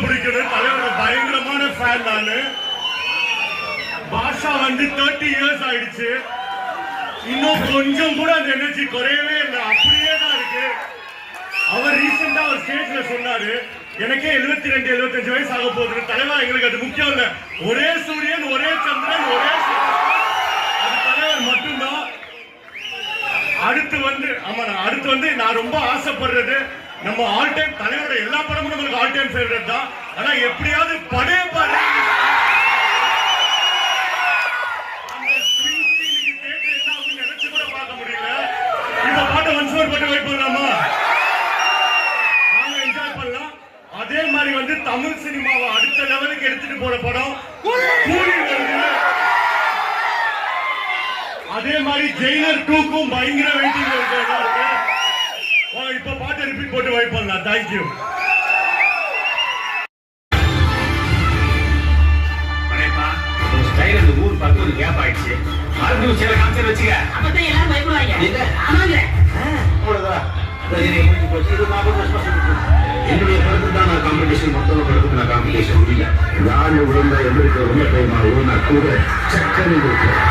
பிடிக்கணும். தலைவரோட பயங்கரமான ஃபேன் நானு. பாஷா வந்து 30 இயர்ஸ் ஆயிடுச்சு. இன்னும் கொஞ்சம் கூட அந்த எனர்ஜி குறையவே இல்லை, அப்படியே தான் இருக்கு. அவர் ரீசெண்டா ஒரு ஸ்டேஜ்ல சொன்னாரு, எனக்கே 72 75 வயசு ஆக போகுது தலைவா, எங்களுக்கு அது முக்கியம் இல்ல, ஒரே சூரியன் ஒரே சந்திரன் ஒரே அது தலைவர் மட்டும்தான். அடுத்து வந்து நான் ரொம்ப ஆசைப்படுறது, நம்ம ஆல் டைம் தலைவரோட எல்லா படமும் நம்மளுக்கு ஆல் டைம் ஃபேவரட் தான். ஆனா எப்படியாவது படே பாடு அந்த ஸ்விங் சீனுக்கு தேட்டர் என்ன ஆகும்னு நினைச்சு கூட பார்க்க முடியல. இந்த பாட்டை ஒன்ஸ் மோர் பாட்டு வெயிட் பண்ணலாமா? நாங்க என்ஜாய் பண்ணலாம். அதே மாதிரி வந்து தமிழ் சினிமாவை அடுத்த லெவலுக்கு எடுத்துட்டு போற படம் கூலி வருது. அதே மாதிரி ஜெயிலர் 2க்கும் பயங்கர வெயிட்டிங் இருக்கு. இப்ப பாட்டை ரிப்பீட் போட்டு வெயிட் பண்ணலாம். தேங்க்யூ. ஊர் பார்த்து ஒரு கேப் ஆயிடுச்சு. மறுபடியும் சில காமிச்சு வச்சுக்க. அப்பதான் எல்லாரும் பயப்படுவாங்க. என்னுடைய கருத்து தான் நான் காம்படிஷன் மொத்தமா கருத்துக்கு நான் காம்படிஷன் முடியல. யாரு விழுந்தா எவருக்கு ரொம்ப டைம் ஆகும் நான் கூட சக்கரை கொடுக்கிறேன்.